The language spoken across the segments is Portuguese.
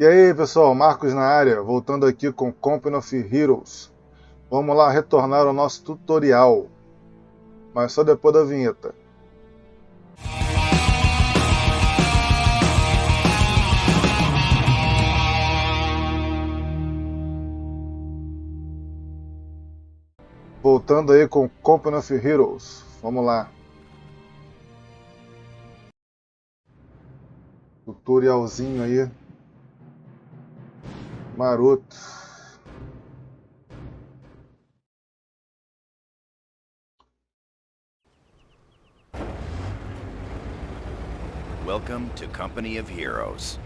E aí, pessoal, Marcos na área, voltando aqui com Company of Heroes. Vamos lá retornar ao nosso tutorial, mas só depois da vinheta. Voltando aí com Company of Heroes, vamos lá. Tutorialzinho aí, maroto. Welcome to Company of Heroes.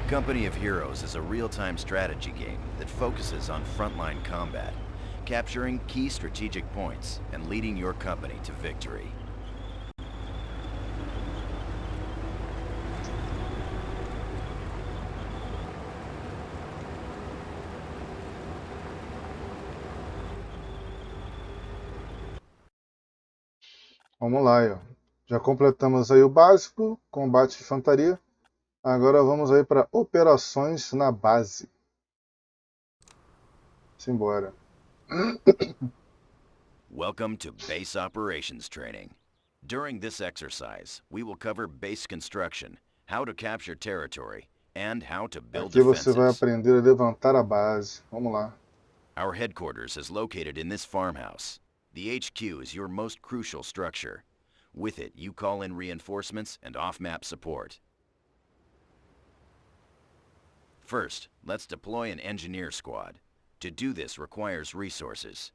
Company of Heroes is a real-time strategy game that focuses on frontline combat, capturing key strategic points and leading your company to victory. Vamos lá, ó. Já completamos aí o básico, combate de infantaria. Agora vamos aí para operações na base. Simbora. Welcome to Base Operations Training. During this exercise, we will cover base construction, how to capture territory, and how to build Aqui você vai defenses. aprender a levantar a base. Vamos lá. Our headquarters is located in this farmhouse. The HQ is your most crucial structure. With it, you call in reinforcements and off-map support. First, let's deploy an engineer squad. To do this requires resources.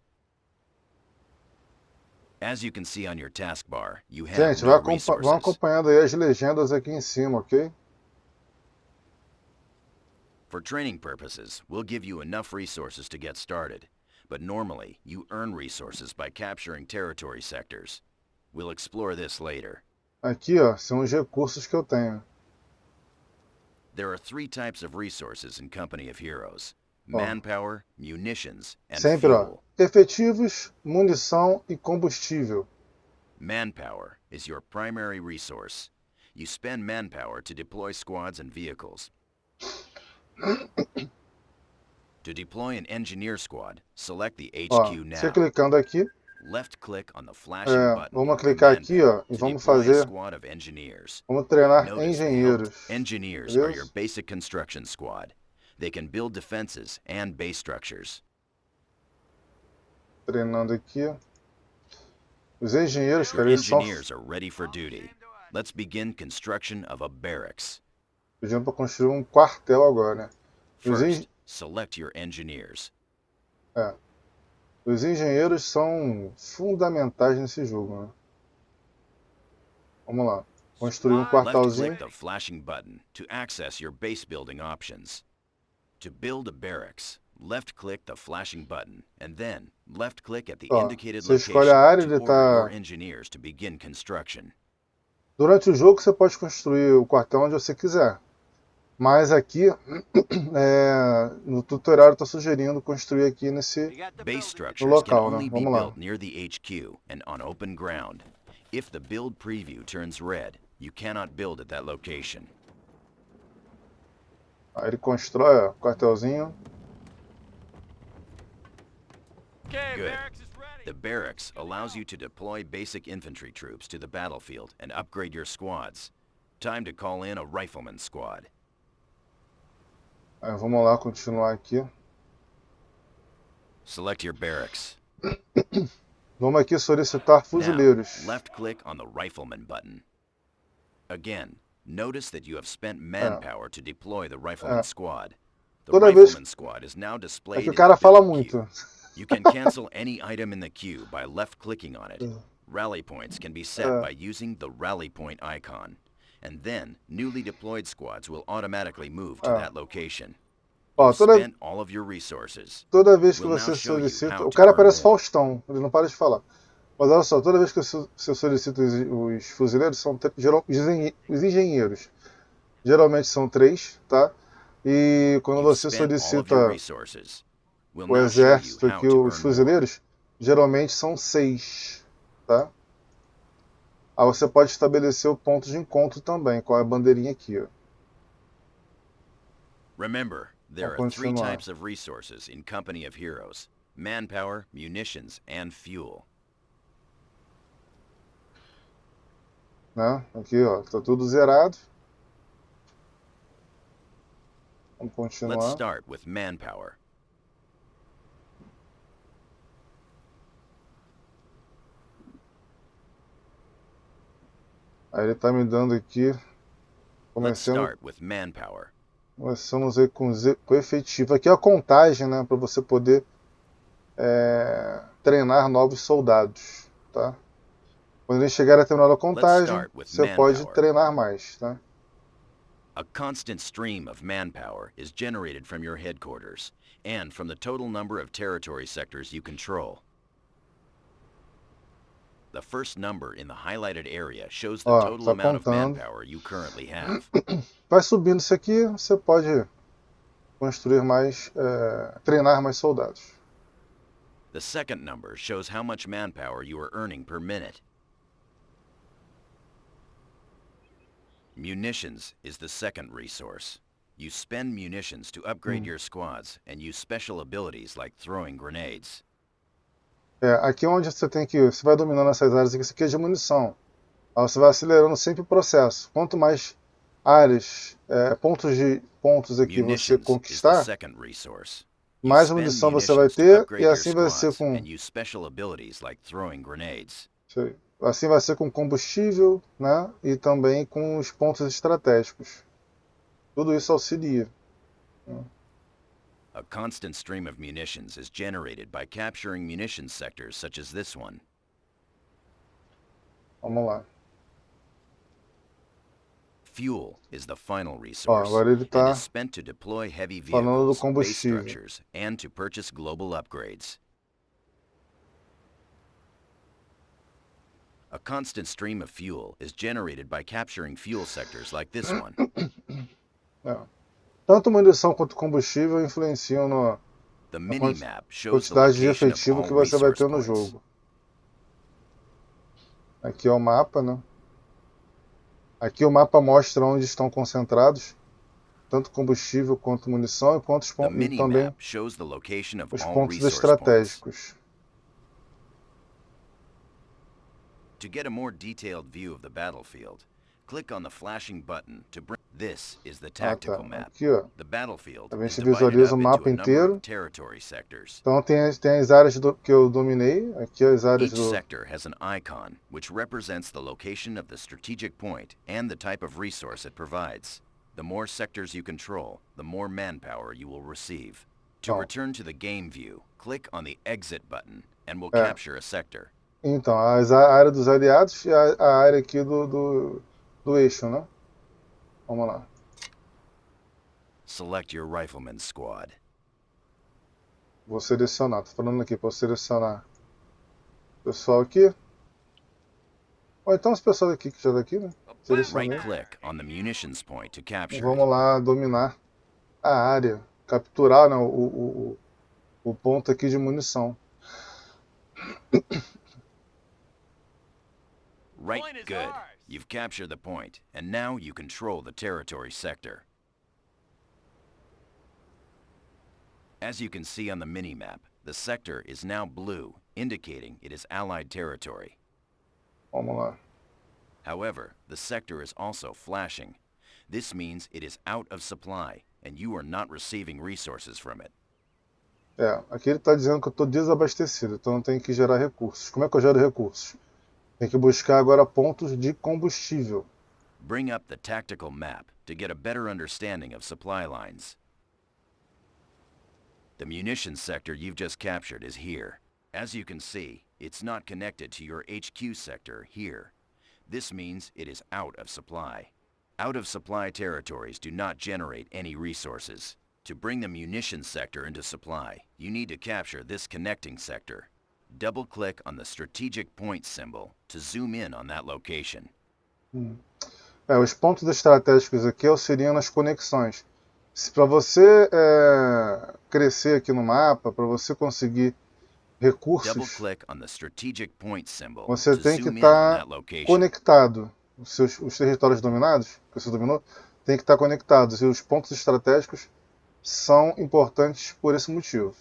As you can see on your taskbar, you have Gente, no vão resources. acompanhando aí as legendas aqui em cima, ok? For training purposes, we'll give you enough resources to get started, but normally you earn resources by capturing territory sectors. We'll explore this later. Aqui, ó, são os recursos que eu tenho. There are three types of resources in Company of Heroes: Ó, manpower, munitions, and sempre, ó, fuel. efetivos, munição e combustível. Manpower is your primary resource. You spend manpower to deploy squads and vehicles. To deploy an engineer squad, select the Ó, HQ você now. clicando aqui, Left-click on the flashing button vamos on clicar command aqui, pad ó, e to vamos deploy a fazer, squad of engineers. vamos treinar Notice the engenheiros, engineers are your beleza? basic construction squad. They can build defenses and base structures. Treinando aqui, ó. Os engenheiros, Your cara, eles são engineers are ready for duty. Let's begin construction of a barracks. pedindo para construir um quartel agora, né? First, select your engineers. Os engenheiros são fundamentais nesse jogo, né? Vamos lá. Construir um quartelzinho. Left-click the flashing button to access your base building options. To build a barracks, left-click the flashing button, and then left-click at the Ó, indicated você escolhe a location área to de order your estar. engineers to begin construction. Durante o jogo você pode construir o quartel onde você quiser. Mas aqui, no tutorial está sugerindo construir aqui nesse Base structures can local, né? only be Vamos lá. built near the HQ and on open ground. If the build preview turns red, you cannot build at that location. Aí ele constrói o quartelzinho. Good. The barracks allows you to deploy basic infantry troops to the battlefield and upgrade your squads. Time to call in a rifleman squad. Aí vamos lá continuar aqui. Select your barracks. Vamos aqui solicitar Now, fuzileiros. left-click on the rifleman button. Again, notice that you have spent manpower to deploy the rifleman squad. The Toda vez rifleman squad is now é displayed que o in cara the fala build queue. muito. You can cancel any item in the queue by left-clicking on it. Rally points can be set by using the rally point icon. And then, newly deployed squads will automatically move to that location. Ó, You've spent all of your resources. toda vez que We'll você now show you solicita... how O to cara earn parece more. Faustão, ele não para de falar. Mas olha só, toda vez que você solicita os fuzileiros, são os engenheiros. Geralmente são 3, tá? E quando You've você spent all of your solicita resources. We'll o now show you exército how aqui, to os earn more. fuzileiros, geralmente são 6, tá? Aí você pode estabelecer o ponto de encontro também, com a bandeirinha aqui. Ó. Remember, there Vamos are three continuar. types of resources in Company of Heroes: manpower, munitions, and fuel. Né? Aqui, ó, tá tudo zerado. Vamos Let's continuar. start with manpower. Aí ele tá me dando aqui. Let's Começamos start with manpower. aí com efetivo. Aqui é a contagem, né? Para você poder treinar novos soldados. Tá? Quando eles chegarem a determinada contagem, você pode treinar mais. Tá? A constant stream of manpower is generated from your headquarters and from the total number of territory sectors you control. The first number in the highlighted area shows the Ó, total tá amount of contando. manpower you currently have. Vai subindo isso aqui, você pode construir mais, treinar mais soldados. The second number shows how much manpower you are earning per minute. Munitions is the second resource. You spend munitions to upgrade your squads and use special abilities like throwing grenades. Aqui onde você vai dominando essas áreas aqui, isso aqui é de munição. Aí você vai acelerando sempre o processo. Quanto mais áreas, pontos aqui você Munitions is the conquistar, second resource. mais munição você vai ter, e assim vai ser com and use special abilities like throwing grenades. assim vai ser com combustível, né? E também com os pontos estratégicos. Tudo isso auxilia. A constant stream of munitions is generated by capturing munitions sectors such as this one. Vamos lá. Fuel is the final Ó, resource agora ele and está is spent to deploy heavy falando do vehicles, base combustível. structures, and to purchase global upgrades. A constant stream of fuel is generated by capturing fuel sectors like this one. Tanto munição quanto combustível influenciam na The mini-map shows the quantidade de location of efetivo all que você vai resource ter no points. jogo. Aqui é o mapa, né? Aqui o mapa mostra onde estão concentrados tanto combustível quanto munição e The também mini-map shows the location of os all pontos resource points. estratégicos. To get a more detailed view of the battlefield, click on the flashing button to bring. This is the tactical map. Aqui, ó. The battlefield A is gente divided visualiza o up into mapa a number inteiro. of territory sectors. Então tem as áreas que eu dominei. Aqui as áreas Each sector has an icon which represents the location of the strategic point and the type of resource it provides. The more sectors you control, the more manpower you will receive. To return to the game view, click on the exit button and we'll capture a sector. Então, a área dos aliados e a área aqui do eixo, né? Vamos lá. Select your rifleman squad. Vou selecionar. Tô falando aqui para selecionar o pessoal aqui. Ou então esse pessoal aqui que já tá aqui, né? Selecionei. Right-click on the munitions point to capture it. Vamos lá dominar a área. Capturar, né, o ponto aqui de munição. Right, good. You've captured the point, and now you control the territory sector. As you can see on the mini-map, the sector is now blue, indicating it is Allied territory. Vamos lá. However, the sector is also flashing. This means it is out of supply, and you are not receiving resources from it. Aqui ele está dizendo que eu estou desabastecido, então eu tenho que gerar recursos. Como é que eu gero recursos? Tem que buscar agora pontos de combustível. Bring up the tactical map to get a better understanding of supply lines. The munitions sector you've just captured is here. As you can see, it's not connected to your HQ sector here. This means it is out of supply. Out of supply territories do not generate any resources. To bring the munitions sector into supply, you need to capture this connecting sector. Double-click on the strategic point symbol to zoom in on that location. Os pontos estratégicos aqui auxiliam nas conexões. Para você crescer aqui no mapa, para você conseguir recursos, Double-click on the strategic point symbol você to tem que zoom in on estar that location. conectado. Os territórios dominados, que você dominou, tem que estar conectados. E os pontos estratégicos são importantes por esse motivo.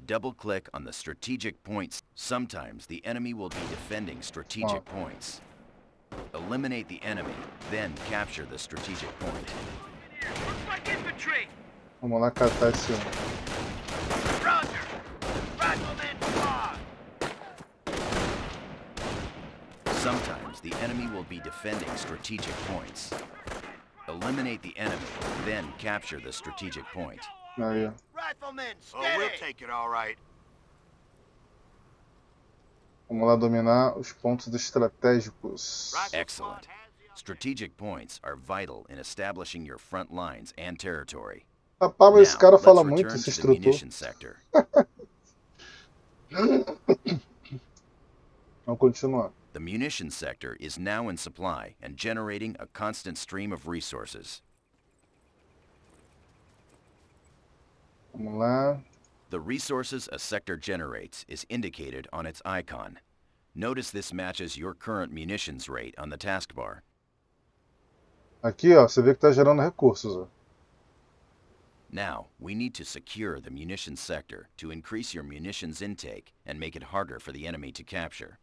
Double-click on the strategic points. Sometimes the enemy will be defending strategic points. Eliminate the enemy, then capture the strategic point. Vamos lá catar esse um. Sometimes the enemy will be defending strategic points. Eliminate the enemy, then capture the strategic point. Aí. We'll take it all right. Vamos lá dominar os pontos estratégicos. Excellent. Strategic points are vital in establishing your front lines and territory. Rapaz, mas esse Now, cara fala let's muito, return esse to the instrutor. munition sector. Vamos continuar. The munition sector is now in supply and generating a constant stream of resources. Vamos lá. The resources a sector generates is indicated on its icon. Notice this matches your current munitions rate on the taskbar. Aqui, ó, você vê que está gerando recursos. Ó. Now, we need to secure the munitions sector to increase your munitions intake and make it harder for the enemy to capture.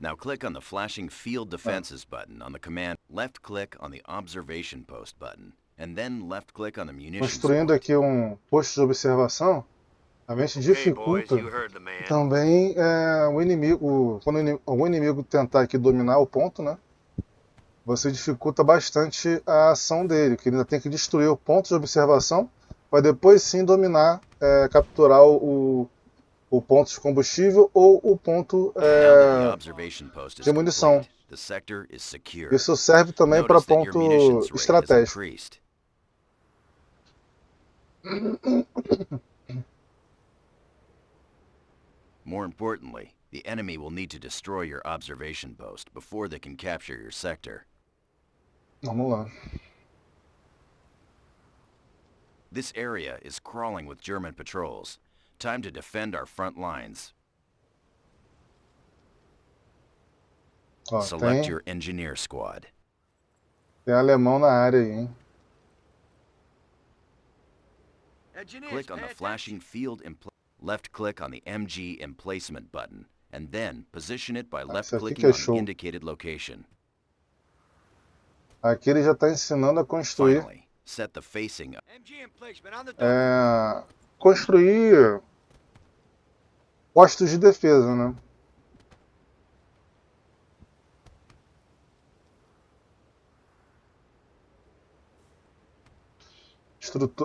Now click on the flashing Field Defenses button on the command. Left-click on the Observation Post button, and then left-click on the munitions Construindo point. aqui um posto de observação, a gente dificulta também o inimigo. Quando algum inimigo tentar aqui dominar o ponto, né? Você dificulta bastante a ação dele, que ele ainda tem que destruir o ponto de observação para depois sim dominar, capturar o ponto de combustível ou o ponto de munição. Isso serve também para ponto estratégico. More importantly, the enemy will need to destroy your observation post before they can capture your sector. Vamos lá. This area is crawling with German patrols. Time to defend our front lines. Ó, Select your engineer squad. Tem alemão na área aí, hein? Click on the flashing field left-click on the MG emplacement button, and then position it by left-clicking on the indicated location. Aqui ele já está ensinando a construir. Finally, set the facing. Construir postos de defesa, né?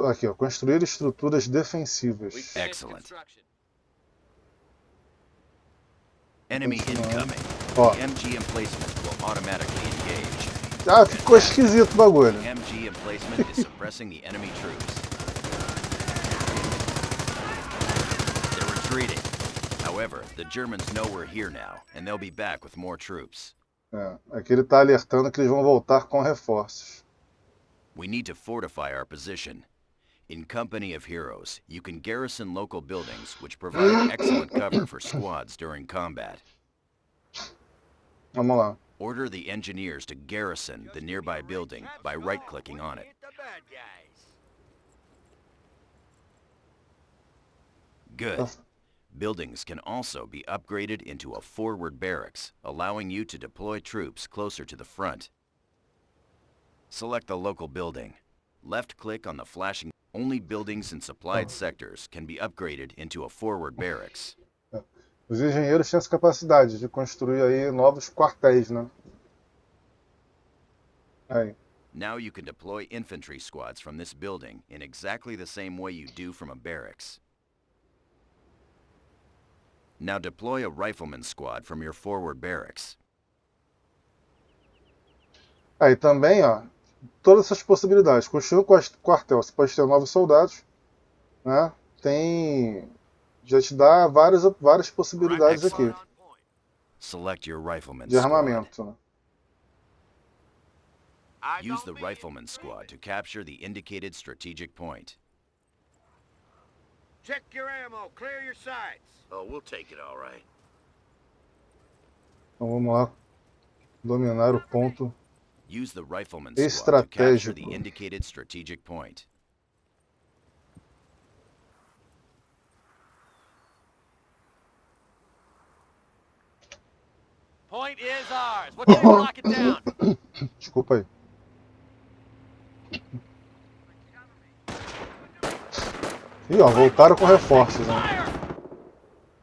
Aqui, ó, construir estruturas defensivas. Excellent. Enemy incoming. Ó. MG emplacement will automatically engage. Ah, ficou esquisito o bagulho. MG emplacement is suppressing the enemy troops. They're retreating. However, the Germans know we're here now, and they'll be back with more troops. Aqui ele está alertando que eles vão voltar com reforços. We need to fortify our position. In Company of Heroes, you can garrison local buildings which provide excellent cover for squads during combat. Vamos lá. Order the engineers to garrison the nearby building by right-clicking on it. Good. Buildings can also be upgraded into a forward barracks, allowing you to deploy troops closer to the front. Select the local building. Left-click on the flashing. Only buildings in supplied sectors can be upgraded into a forward barracks. Os engenheiros têm essa capacidade de construir aí novos quartéis, né? Aí. Now you can deploy infantry squads from this building in exactly the same way you do from a barracks. Now deploy a rifleman squad from your forward barracks. Aí também, ó, todas essas possibilidades. Construir um quartel, você pode ter novos soldados, né? Já te dá várias possibilidades aqui Select your rifleman de armamento. Né? Use the rifleman squad to capture the indicated strategic point. Check your ammo, clear your sights. Oh, we'll take it all right. Então vamos lá dominar o ponto Use the rifleman squad to capture the estratégico. indicated strategic point. Point is ours. What can we lock it down? Desculpa aí. Ih, ó, voltaram com reforços, né?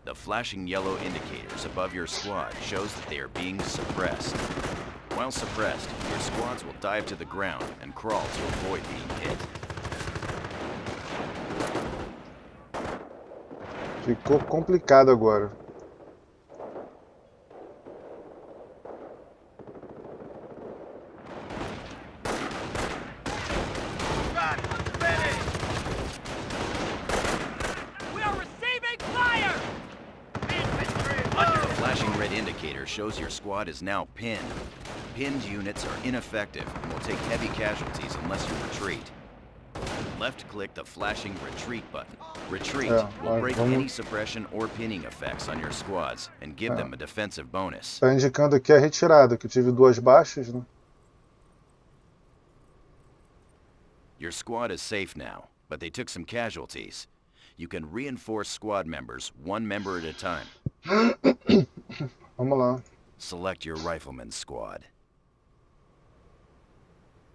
The flashing yellow indicators above your squad shows that they are being suppressed. While suppressed, your squads will dive to the ground and crawl to avoid being hit. Ficou complicado agora. Shows your squad is now pinned. Pinned units are ineffective and will take heavy casualties unless you retreat. Left-click the flashing retreat button. Retreat will break any suppression or pinning effects on your squads and give them a defensive bonus. Tá indicando aqui a retirada, que eu tive 2 baixas, né? Your squad is safe now, but they took some casualties. You can reinforce squad members 1 member at a time. Vamos lá. Select your rifleman squad.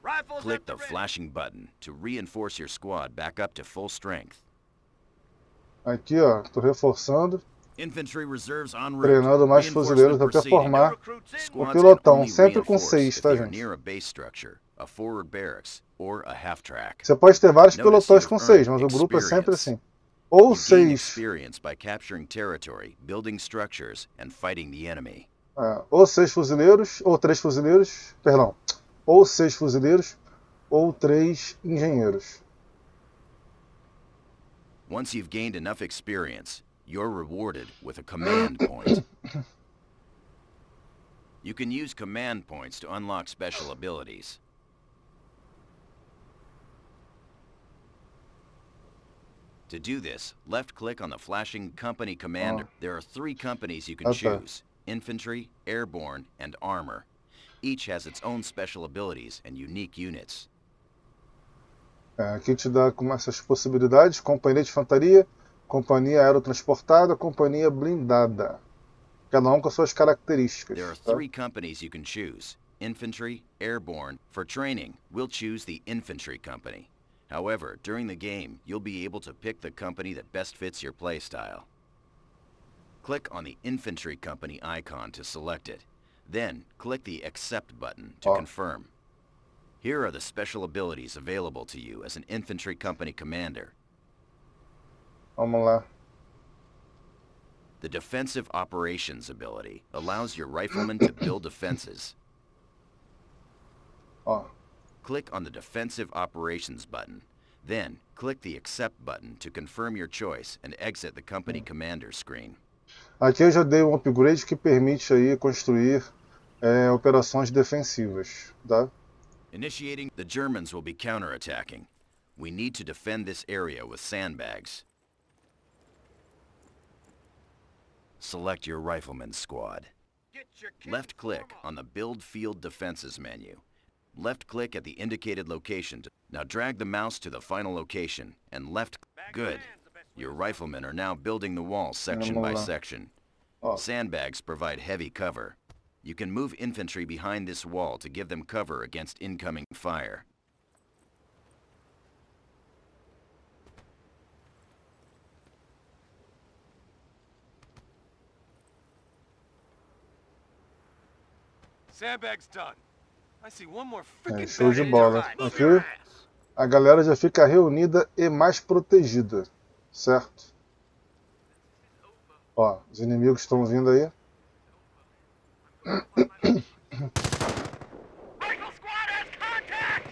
Rifles Click the flashing button to reinforce your squad back up to full strength. Aqui, ó, tô reforçando, Infantry reserves en route. treinando mais fuzileiros até formar o pelotão, sempre com 6, tá, gente? Near a base structure, a forward barracks, or a half track. Você pode ter vários pelotões com 6, mas o grupo é sempre assim. Ou 6. Experience by capturing territory, building structures, and fighting the enemy. Ou 6 fuzileiros, ou 3 fuzileiros, perdão. Ou 6 fuzileiros, ou 3 engenheiros. Once you've gained enough experience, you're rewarded with a command point. You can use command points to unlock special abilities. To do this, left-click on the flashing company commander. There are 3 companies you can choose: infantry, airborne, and armor. Each has its own special abilities and unique units. Aqui te dá com essas possibilidades: companhia de infantaria, companhia aerotransportada, companhia blindada. Cada um com as suas características. There are 3 companies you can choose: infantry, airborne. For training, we'll choose the infantry company. However, during the game, you'll be able to pick the company that best fits your playstyle. Click on the infantry company icon to select it. Then, click the accept button to confirm. Here are the special abilities available to you as an infantry company commander. Vamos lá. The defensive operations ability allows your riflemen to build defenses. Click on the Defensive Operations button. Then, click the Accept button to confirm your choice and exit the Company Commander screen. Aqui eu já dei um upgrade que permite aí construir operações defensivas, tá? Initiating, the Germans will be counterattacking. We need to defend this area with sandbags. Select your rifleman squad. Left-click on the Build Field Defenses menu. Left-click at the indicated location. Now drag the mouse to the final location and left. Good. Your riflemen are now building the wall section by section. Sandbags provide heavy cover. You can move infantry behind this wall to give them cover against incoming fire. Sandbags done. I see one more freaking Show de bola. Aqui a galera já fica reunida e mais protegida, certo? Ó, os inimigos estão vindo aí.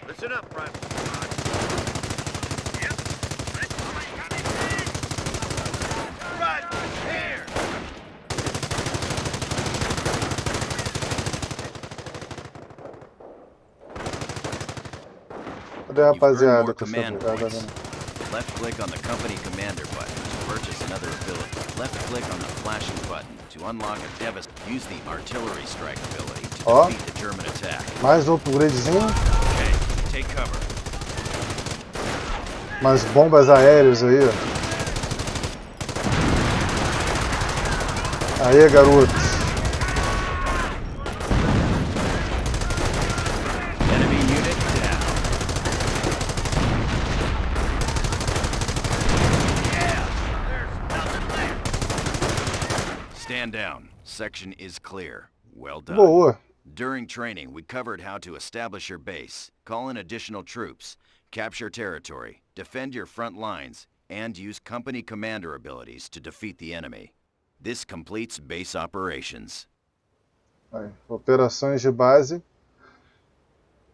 Listen up, Private. Cadê a rapaziada? Left click on the company commander button. purchase another ability, left-click on the flashing button to unlock a devastating. Use the artillery strike ability to defeat the German attack. Mais um upgradezinho. Okay, take cover. Mais bombas aéreas aí. Aê, garotos. Enemy unit down. Yeah, there's nothing left. Stand down. Section is clear. Well done. Boa. During training, we covered how to establish your base, call in additional troops, capture territory, defend your front lines, and use company commander abilities to defeat the enemy. This completes base operations. Aí, operações de base.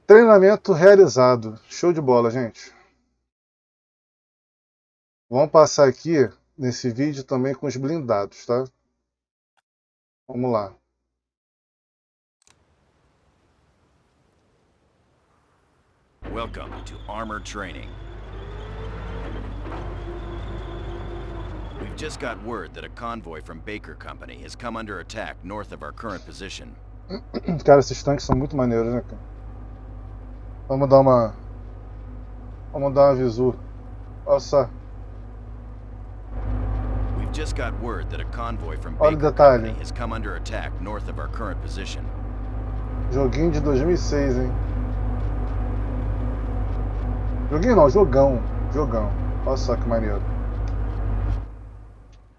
Treinamento realizado. Show de bola, gente. Vamos passar aqui nesse vídeo também com os blindados, tá? Vamos lá. Welcome to armor training. We've just got word that a convoy from Baker Company has come under attack north of our current position. Cara, esses tanques são muito maneiros, né, cara? Vamos dar uma visu. Olha só. We've just got word that a convoy from Olha o Baker detalhe. Company has come under attack north of our current position. Joguinho de 2006, hein? Joguinho não, jogão. Jogão. Olha só que maneiro.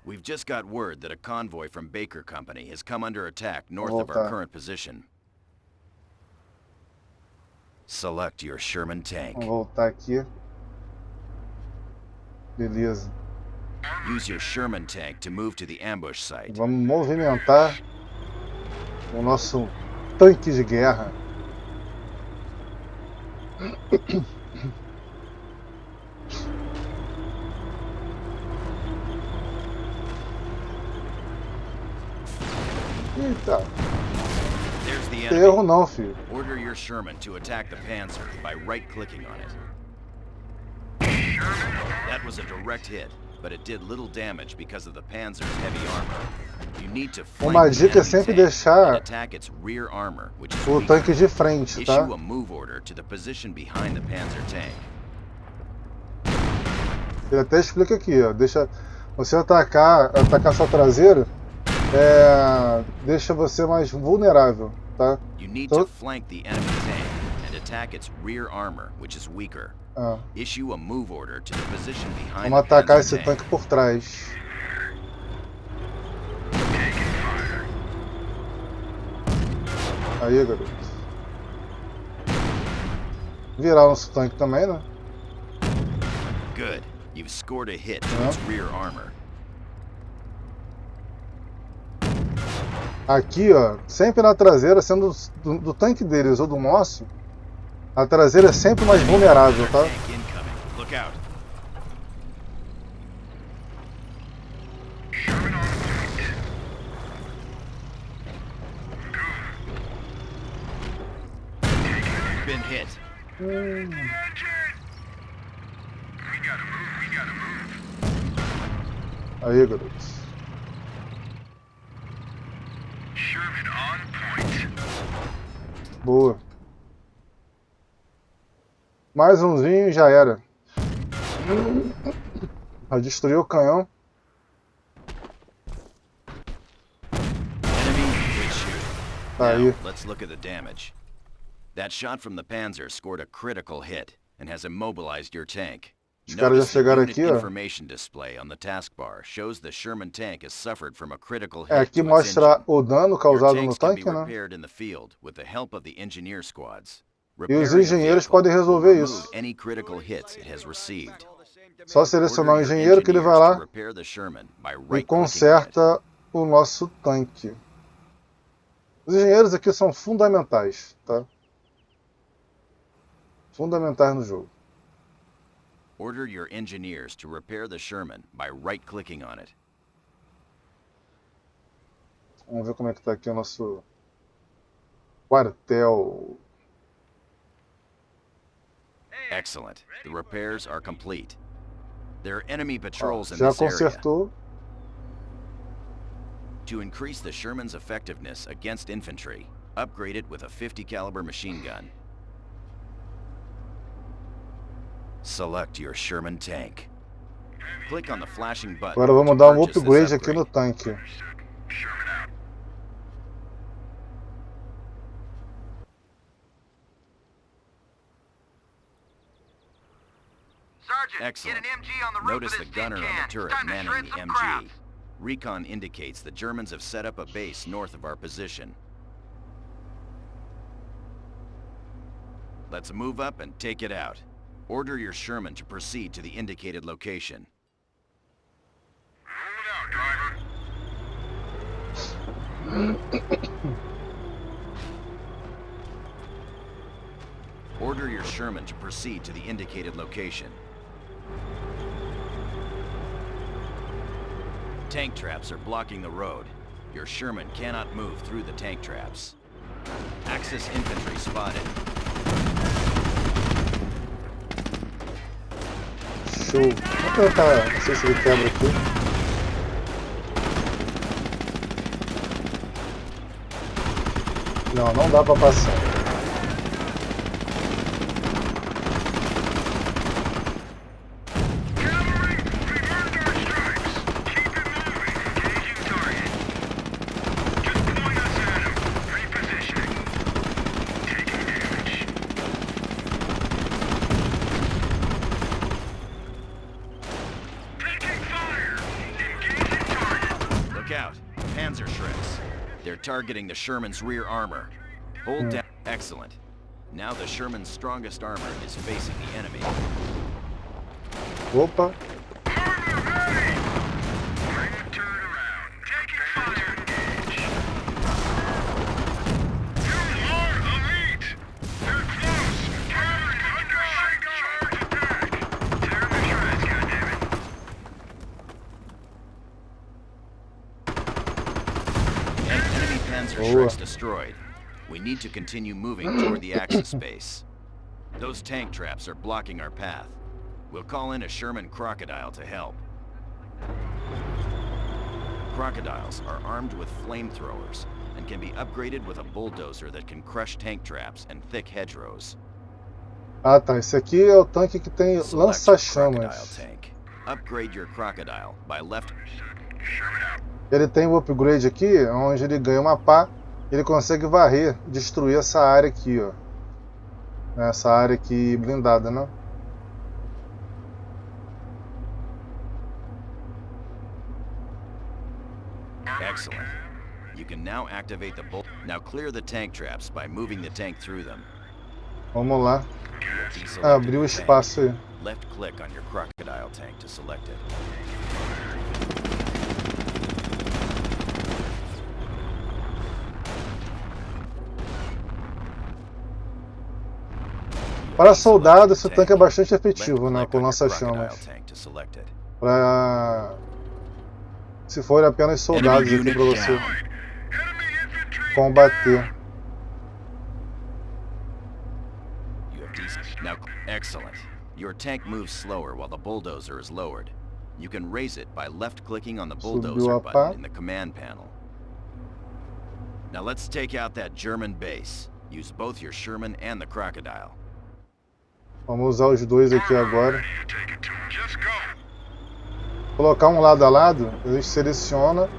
We've just got word that a convoy from Baker Company has come under attack north of our current position. Select your Sherman tank. Vamos voltar aqui. Beleza. Use your Sherman tank to move to the ambush site. Vamos movimentar o nosso tanque de guerra. Eita, There's the erro enemy. não, filho. Order your Sherman to attack the Panzer by right-clicking on it. That was a direct hit, but it did little damage because of the Panzer's heavy armor. You need to flank Uma the dica é enemy sempre tank deixar and attack its rear armor, which is o weak. tanque de frente, tá? Issue a move order to the position behind the Panzer tank. Ele até explica aqui, ó. Deixa você atacar sua traseira, deixa você mais vulnerável, tá? You need to flank the enemy tank and attack its rear armor, which is weaker. Issue a move order to the position behind Vamos the atacar Panzer esse tank. tanque por trás. Aí, garoto. Virar o nosso tanque também, né? Good. You've scored a hit to its rear armor. Aqui, ó, sempre na traseira, sendo do tanque deles ou do nosso, a traseira é sempre mais vulnerável, tá? Tank incoming. Look out. You've been hit. Aí, garoto. Boa. Mais umzinho e já era. Já destruiu o canhão. Enemy good shooting. Tá aí. Now, let's look at the damage. That shot from the Panzer scored a critical hit and has immobilized your tank. Os caras já Notice the chegaram unit aqui, ó. information display on the taskbar shows the Sherman tank has suffered from a critical hit Aqui to its mostra engine. o dano Your causado no tanks can be tanque, né? repaired in the field with the help of the engineer squads. E os Repairing a engenheiros vehicle podem will resolver remove isso. any critical hits it has received. Só selecionar o Order your engenheiro que ele vai engineers to lá repair the Sherman by e right-clicking on it. conserta o nosso tanque. Os engenheiros aqui são fundamentais, tá? Fundamentais no jogo. Order your engineers to repair the Sherman by right-clicking on it. Vamos ver como é que tá aqui o nosso quartel. Excellent. The repairs are complete. There are enemy patrols in Já this area. consertou. To increase the Sherman's effectiveness against infantry, upgrade it with a 50 caliber machine gun. Select your Sherman tank. Click on the flashing button. Agora vamos to dar um purchase this upgrade aqui no upgrade. tanque. Sergeant, Excellent. get an MG on the roof Notice of the this gunner tin on can. the turret Time to manning shred the some MG. crap. Recon indicates the Germans have set up a base north of our position. Let's move up and take it out. Order your Sherman to proceed to the indicated location. Order your Sherman to proceed to the indicated location. Tank traps are blocking the road. Your Sherman cannot move through the tank traps. Axis infantry spotted. Show. Vou tentar, não sei se ele quebra aqui. Não, não dá pra passar. They're targeting the Sherman's rear armor. Hold down. Excellent. Now the Sherman's strongest armor is facing the enemy. Opa! Shreks destroyed. We need to continue moving toward the Axis base. Those tank traps are blocking our path. We'll call in a Sherman Crocodile to help. Crocodiles are armed with flamethrowers and can be upgraded with a bulldozer that can crush tank traps and thick hedgerows. Ah tá, esse aqui é o tanque que tem lança-chamas. Upgrade your Crocodile by left. Ele tem o upgrade aqui, onde ele ganha uma pá, ele consegue varrer, destruir essa área aqui, ó. Essa área aqui blindada, né? Excellent. You can now activate the bolt. Now clear the tank traps by moving the tank through them. Vamos lá. Abrir o espaço aí. Left click on your Crocodile tank to select it. Para soldado, esse tanque é bastante efetivo, né, com lança-chamas. Se for apenas soldados aqui para você combater. Now, excellent. Your tank moves slower while the bulldozer is lowered. You can raise it by left-clicking on the bulldozer button in the command panel. Now let's take out that German base. Use both your Sherman and the Crocodile. Vamos usar os dois aqui agora. Colocar um lado a lado, eles selecionam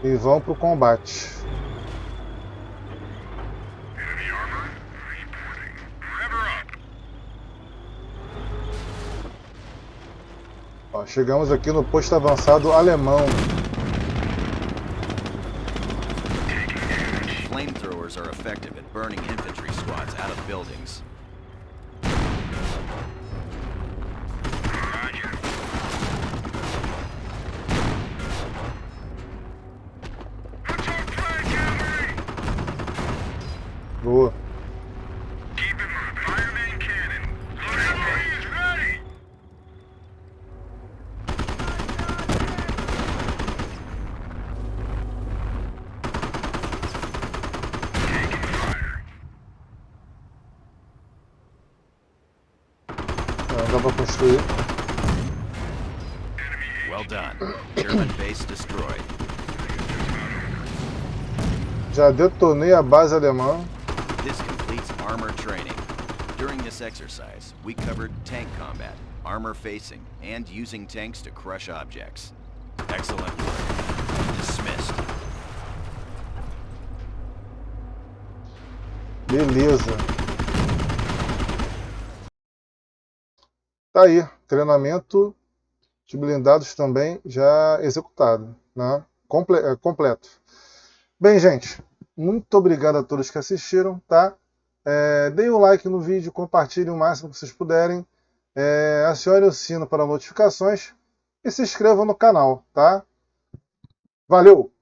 e vão para o combate. Ó, chegamos aqui no posto avançado alemão. Flamethrowers are effective at burning infantry squads out of buildings. Boa. Dá pra construir. Well done. German base destroyed. Já detonei a base alemã. This completes armor training. During this exercise, we covered tank combat, armor facing, and using tanks to crush objects. Excellent work. Dismissed. Beleza. Tá aí, treinamento de blindados também já executado, né? Completo. Bem, gente, muito obrigado a todos que assistiram, tá? Deem um like no vídeo, compartilhem o máximo que vocês puderem, acionem o sino para notificações e se inscrevam no canal, tá? Valeu!